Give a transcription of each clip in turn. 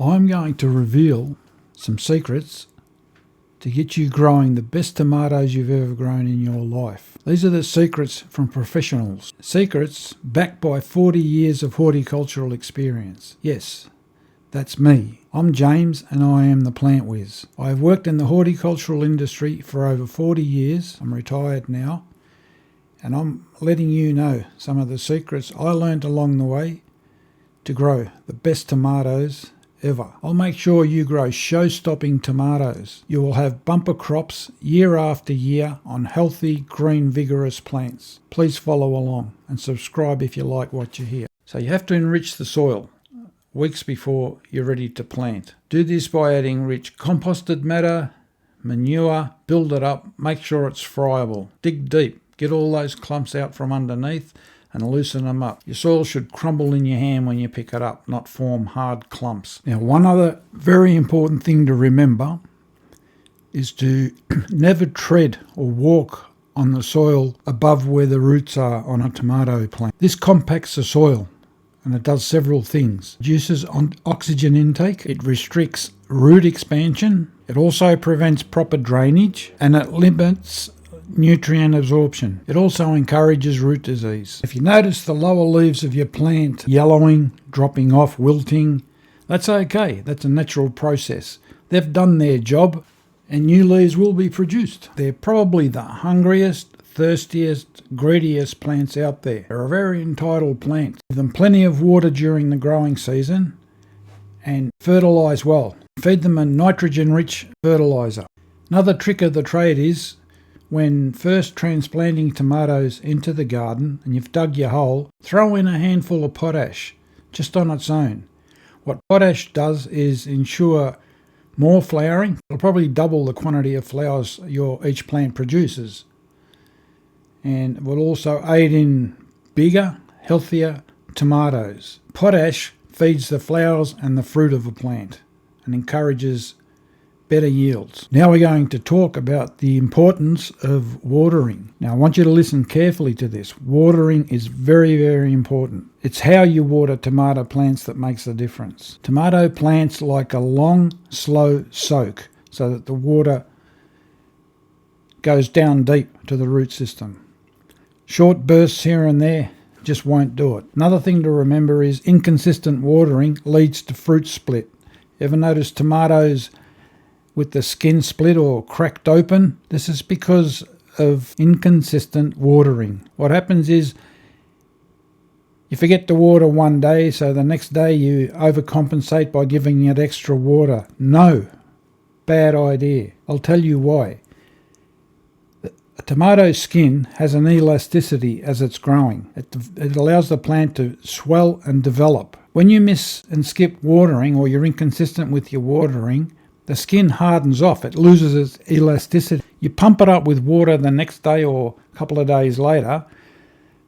I'm going to reveal some secrets to get you growing the best tomatoes you've ever grown in your life. These are the secrets from professionals. Secrets backed by 40 years of horticultural experience. Yes, that's me. I'm James and I am the Plant Whiz. I have worked in the horticultural industry for over 40 years. I'm retired now. And I'm letting you know some of the secrets I learned along the way to grow the best tomatoes ever. I'll make sure you grow show-stopping tomatoes. You will have bumper crops year after year on healthy, green, vigorous plants. Please follow along and subscribe if you like what you hear. So you have to enrich the soil weeks before you're ready to plant. Do this by adding rich composted matter, manure, build it up, make sure it's friable. Dig deep, get all those clumps out from underneath and loosen them up. Your soil should crumble in your hand when you pick it up, not form hard clumps. Now, one other very important thing to remember is to never tread or walk on the soil above where the roots are on a tomato plant. This compacts the soil and it does several things. It reduces oxygen intake, it restricts root expansion, it also prevents proper drainage, and it limits nutrient absorption. It also encourages root disease. If you notice the lower leaves of your plant yellowing, dropping off, wilting, that's okay. That's a natural process. They've done their job and new leaves will be produced. They're probably the hungriest, thirstiest, greediest plants out there. They're a very entitled plant. Give them plenty of water during the growing season and fertilise well. Feed them a nitrogen-rich fertiliser. Another trick of the trade is when first transplanting tomatoes into the garden and you've dug your hole, throw in a handful of potash just on its own. What potash does is ensure more flowering. It'll probably double the quantity of flowers each plant produces. And will also aid in bigger, healthier tomatoes. Potash feeds the flowers and the fruit of a plant and encourages better yields. Now we're going to talk about the importance of watering. Now I want you to listen carefully to this. Watering is very, very important. It's how you water tomato plants that makes the difference. Tomato plants like a long, slow soak so that the water goes down deep to the root system. Short bursts here and there just won't do it. Another thing to remember is inconsistent watering leads to fruit split. Ever notice tomatoes with the skin split or cracked open? This is because of inconsistent watering. What happens is you forget to water one day, so the next day you overcompensate by giving it extra water. No, bad idea. I'll tell you why. A tomato skin has an elasticity as it's growing. It allows the plant to swell and develop. When you miss and skip watering or you're inconsistent with your watering, the skin hardens off. It loses its elasticity. You pump it up with water the next day or a couple of days later,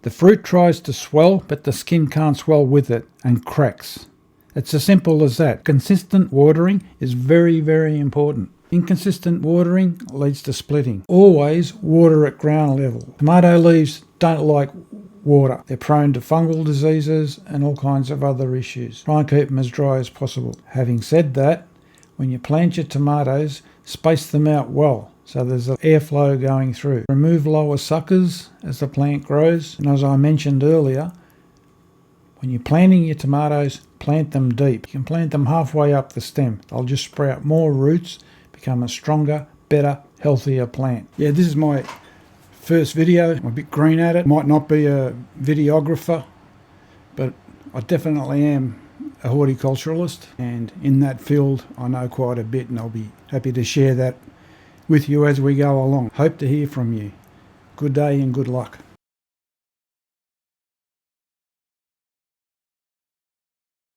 the fruit tries to swell, but the skin can't swell with it and cracks. It's as simple as that. Consistent watering is very, very important. Inconsistent watering leads to splitting. Always water at ground level. Tomato leaves don't like water. They're prone to fungal diseases and all kinds of other issues. Try and keep them as dry as possible. Having said that, when you plant your tomatoes, space them out well so there's airflow going through. Remove lower suckers as the plant grows. And as I mentioned earlier, when you're planting your tomatoes, plant them deep. You can plant them halfway up the stem. They'll just sprout more roots, become a stronger, better, healthier plant. Yeah, this is my first video. I'm a bit green at it. Might not be a videographer, but I definitely am a horticulturalist, and in that field I know quite a bit, and I'll be happy to share that with you as we go along. Hope to hear from you. Good day and good luck.